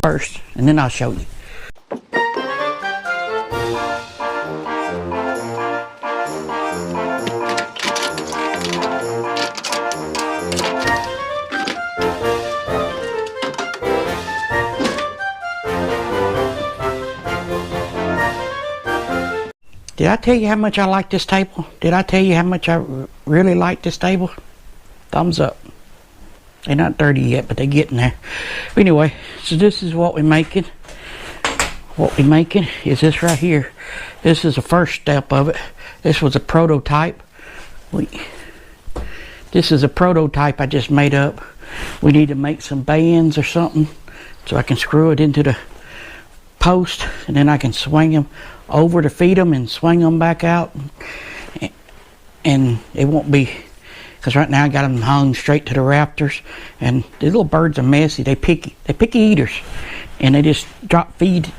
first, and then I'll show you. Did I tell you how much I like this table? Did I tell you how much I really like this table? Thumbs up. They're not dirty yet, but they're getting there. Anyway, so this is what we're making. What we're making is this right here. This is the first step of it. This was a prototype. This is a prototype I just made up. We need to make some bands or something so I can screw it into the post, and then I can swing them over to feed them and swing them back out, and it won't be, because right now I got them hung straight to the rafters, and the little birds are messy. They're picky eaters, and they just drop feed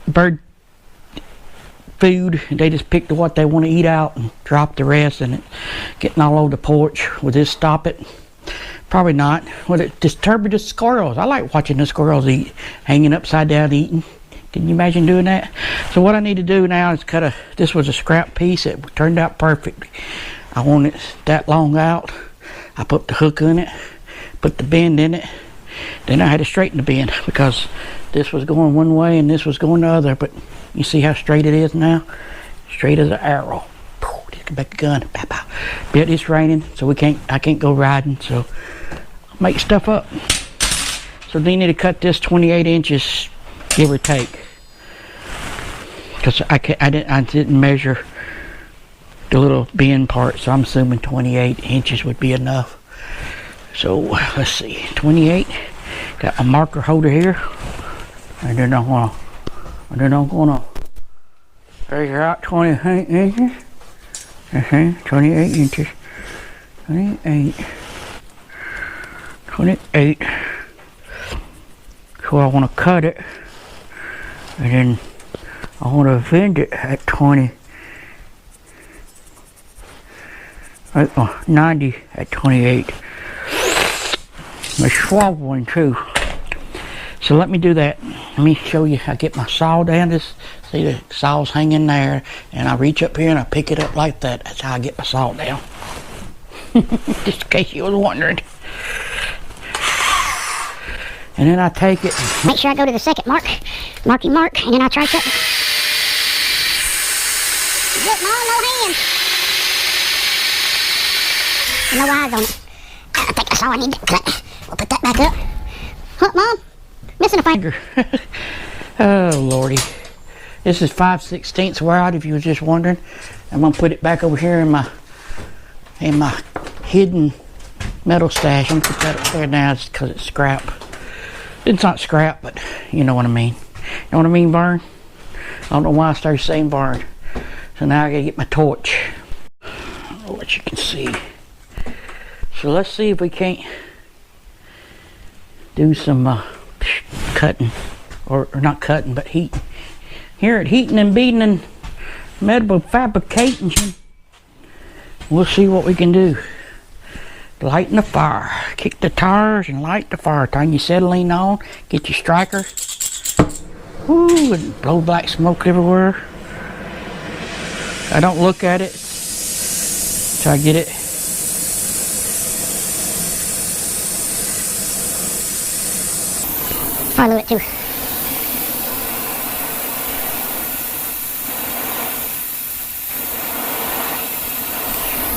bird food, and they just pick what they want to eat out and drop the rest, and it getting all over the porch. Will this stop it? Probably not. Would it disturb the squirrels? I like watching the squirrels eat, hanging upside down eating. Can you imagine doing that? So what I need to do now is cut this was a scrap piece. It turned out perfect. I want it that long out. I put the hook in it, put the bend in it. Then I had to straighten the bend because this was going one way and this was going the other. But you see how straight it is now? Straight as an arrow. Just get back the gun. Pow, pow. But it's raining, so I can't go riding. So I'll make stuff up. So they need to cut this 28 inches, give or take, because I didn't measure the little bend part, so I'm assuming 28 inches would be enough. So let's see, 28. Got my marker holder here, and then I'm gonna figure out 28 inches. 28 inches. 28. So I want to cut it, and then I want to bend it at 90 at 28. My swab one too. So let me do that. Let me show you. I get my saw down. Just see the saw's hanging there, and I reach up here and I pick it up like that. That's how I get my saw down. Just in case you was wondering. And then I take it. Make sure I go to the second mark, mark, and then I try cutting. Look, Mom, no hands. No eyes on it. I think that's all I need to cut. We'll put that back up. Look, Mom, missing a finger. Oh, Lordy. This is 5/16 wide, if you was just wondering. I'm gonna put it back over here in my hidden metal stash. I'm gonna put that up there now just because it's scrap. It's not scrap, but you know what I mean. You know what I mean, Vern? I don't know why I started saying Vern. So now I gotta get my torch. I don't know what you can see. So let's see if we can't do some cutting, or not cutting, but heating. Here at Heating and Beating and Metal Fabricating, we'll see what we can do. Lighting the fire. Kick the tires and light the fire. Turn your acetylene on. Get your striker. Woo, and blow black smoke everywhere. I don't look at it till I get it. Follow it too.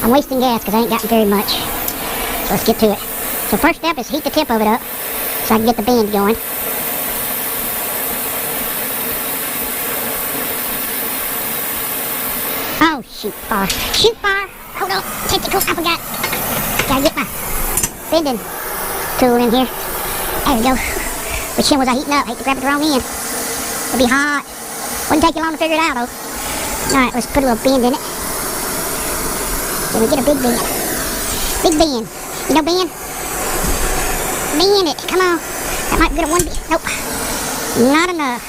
I'm wasting gas because I ain't gotten very much. So let's get to it. So first step is heat the tip of it up so I can get the bend going. Oh, shoot fire. Shoot fire! Hold on, tentacle, I forgot. Gotta get my bending tool in here. There we go. Which end was I heating up? Hate to grab it the wrong end. It'll be hot. Wouldn't take you long to figure it out though. Alright, let's put a little bend in it. Then we get a big bend. Big bend. You know bend? Bend it. Come on. That might get a one bend. Nope. Not enough.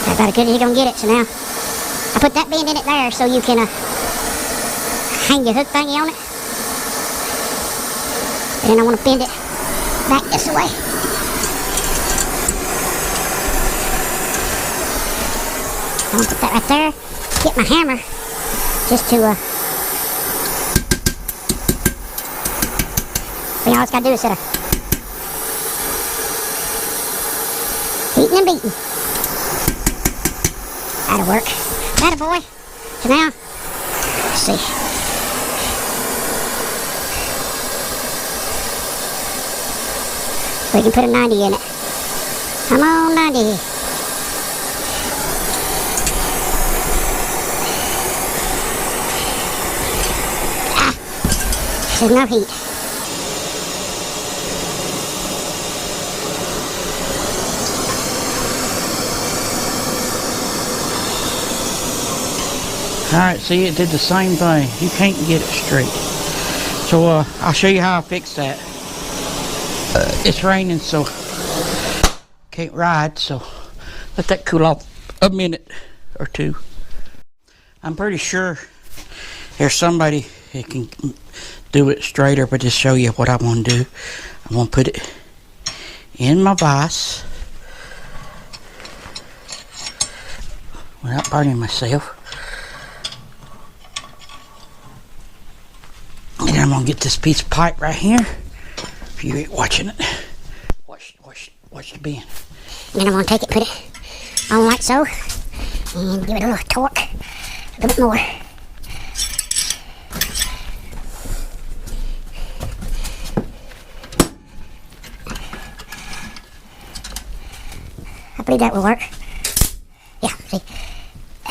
That's about as good as you're gonna get it. So now I put that bend in it there so you can hang your hook thingy on it. And then I want to bend it back this way. I'm gonna put that right there. Get my hammer just to all it's gotta do is set of beating and beating. That'll work. That'll boy. So now, let's see. We can put a 90 in it. Come on, 90. There's no heat. Alright, see, it did the same thing. You can't get it straight. So, I'll show you how I fix that. It's raining, so can't ride, so let that cool off a minute or two. I'm pretty sure there's somebody that can do it straighter, but just show you what I want to do. I'm going to put it in my vise without burning myself. And then I'm going to get this piece of pipe right here. If you ain't watching it, watch the bend. And then I'm going to take it, put it on like so, and give it a little torque, a little bit more. I believe that will work. Yeah,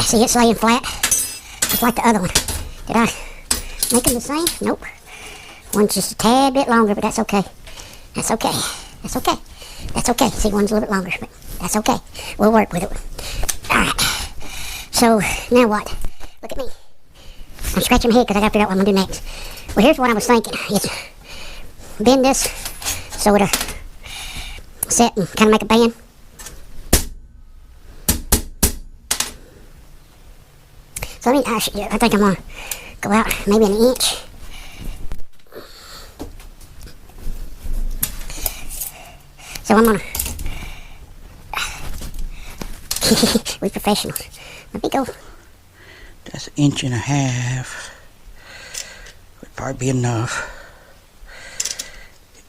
see it's laying flat, just like the other one. Did I make them the same? Nope. One's just a tad bit longer, but that's okay. That's okay. That's okay. That's okay. See, one's a little bit longer, but that's okay. We'll work with it. Alright. So, now what? Look at me. I'm scratching my head because I got to figure out what I'm going to do next. Well, here's what I was thinking. Is bend this so it'll set and kind of make a bend. So I think I'm going to go out maybe an inch. So I'm going to... we professionals. Let me go. That's 1.5 inches. Would probably be enough.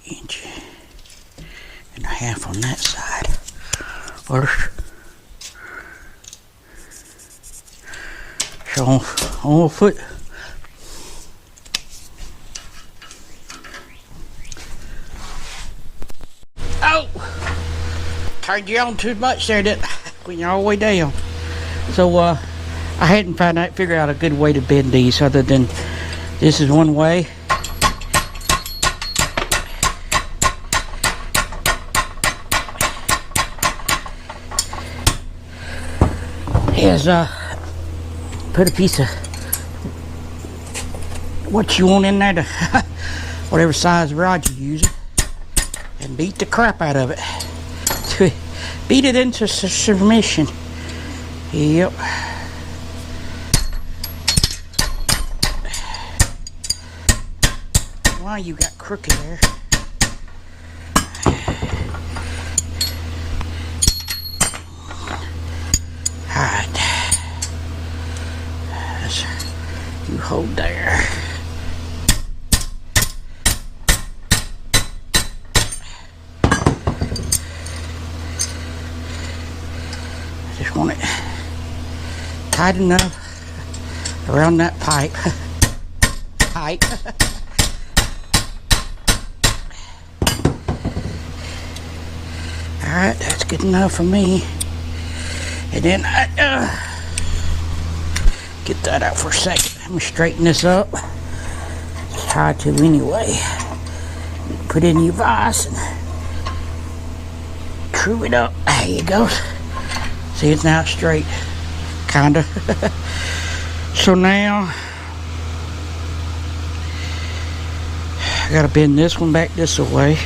1.5 inches on that side. First. So on a foot. Oh! Turned you on too much there, didn't I? When you're all the way down. So I hadn't figured out a good way to bend these other than this is one way. Is put a piece of what you want in there to whatever size rod you use and beat the crap out of it. Beat it into submission. Yep. Why you got crooked there? Alright. You hold there. I just want it tight enough around that pipe. Alright, that's good enough for me. And then I get that out for a second. I'm gonna straighten this up. Try to anyway. Put it in your vise and screw it up. There you go. See, it's now straight, kinda. So now I gotta bend this one back this way.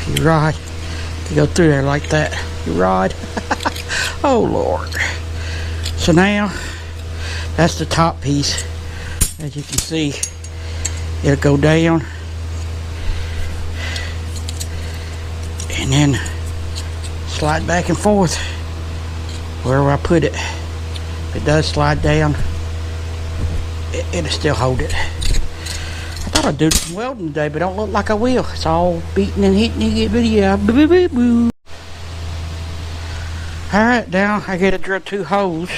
Your rod to go through there like that. your rod. Oh Lord. So now that's the top piece. As you can see, it'll go down and then slide back and forth wherever I put it. If it does slide down, it'll still hold it. I thought I'd do some welding today, but don't look like I will. It's all beating and hitting and get video. Boo, boo, boo, boo. Alright, now I gotta drill 2 holes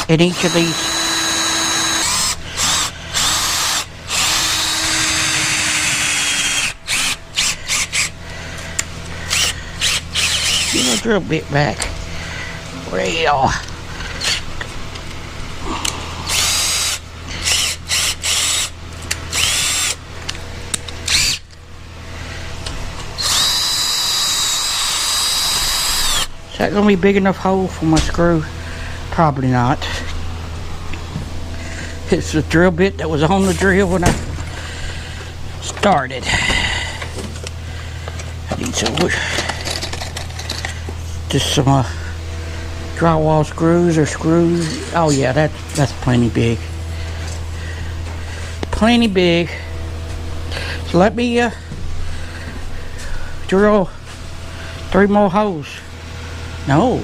in each of these. Get a drill bit back. Well. Is that gonna be big enough hole for my screw? Probably not. It's the drill bit that was on the drill when I started. I need some wood. Just some drywall screws or screws. Oh yeah, that's plenty big. Plenty big. So let me drill 3 more holes. No.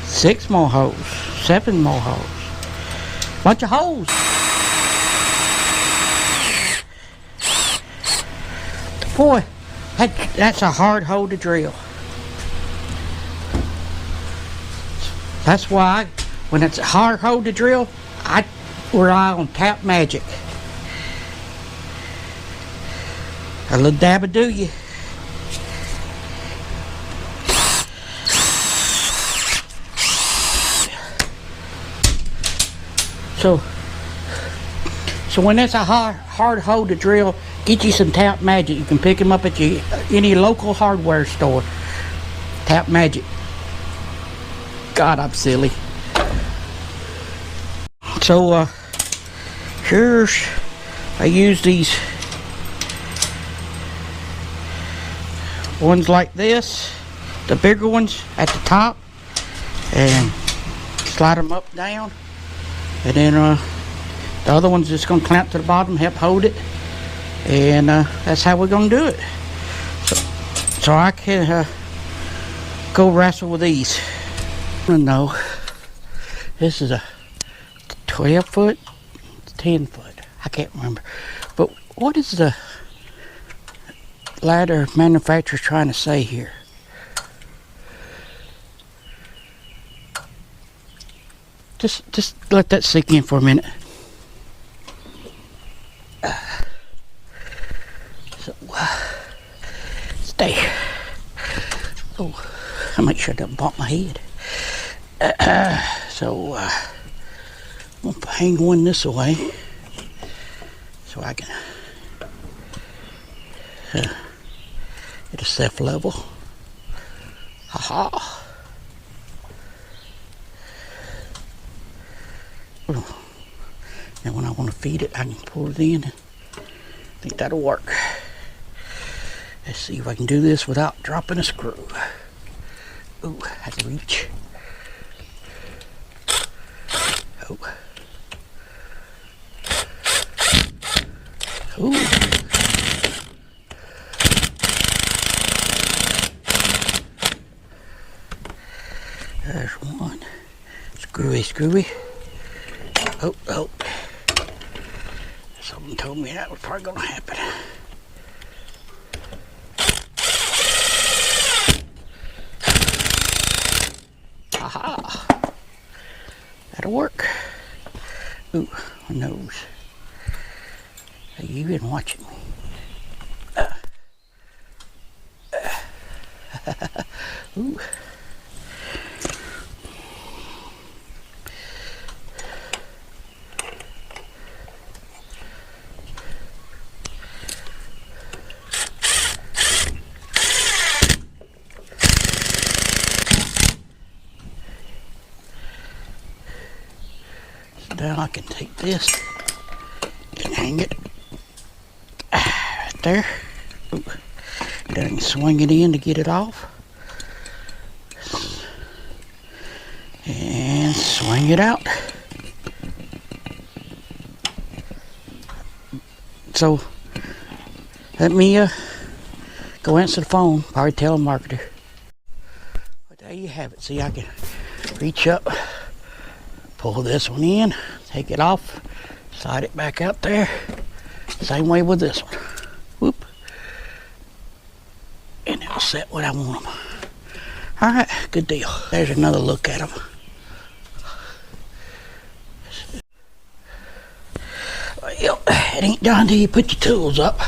6 more holes. 7 more holes. Bunch of holes. Boy, that's a hard hole to drill. That's why, when it's a hard hole to drill, I rely on tap magic. A little dab will do you. So when it's a hard hole to drill, get you some tap magic. You can pick them up at any local hardware store. Tap magic. God, I'm silly. So here's, I use these ones like this, the bigger ones at the top, and slide them up down, and then the other one's just gonna clamp to the bottom, help hold it, and that's how we're gonna do it. So I can go wrestle with these. No, this is a 12 foot, 10 foot, I can't remember. But what is the ladder manufacturer trying to say here? Just let that sink in for a minute. So, stay. Oh, I'll make sure I don't bump my head. So I'm gonna hang one this way so I can get a self level. Ha. And when I want to feed it, I can pull it in. I think that'll work. Let's see if I can do this without dropping a screw. Ooh, I had to reach. Oh. Ooh. There's one. Screwy. Oh. Something told me that was probably gonna happen. Aha. That'll work. Ooh, my nose. Hey, you been watching me. Ooh. Now I can take this and hang it right there. Ooh. then I can swing it in to get it off. And swing it out. So let me go answer the phone, probably telemarketer. But there you have it. See, I can reach up, pull this one in, take it off, slide it back out there. Same way with this one. Whoop. And it'll set what I want them. Alright, good deal. There's another look at them. Well, it ain't done until you put your tools up.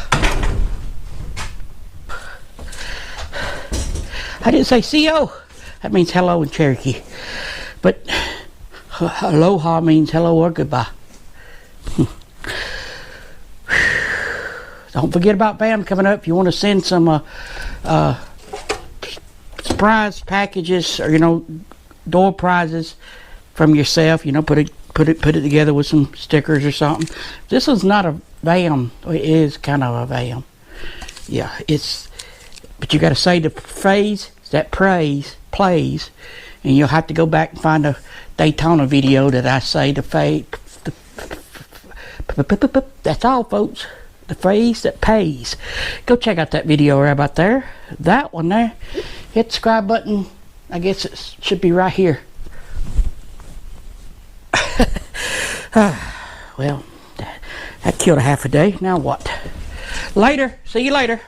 I didn't say CO. That means hello in Cherokee. But aloha means hello or goodbye. Don't forget about BAM coming up. If you want to send some surprise packages, or door prizes from yourself, put it together with some stickers or something. This is not a BAM. It is kind of a BAM. Yeah, but you got to say the phrase that plays, and you'll have to go back and find a Daytona video that I say that's all, folks. The phrase that pays. Go check out that video right about there. That one there. Hit the subscribe button. I guess it should be right here. Well, that killed a half a day. Now what? Later. See you later.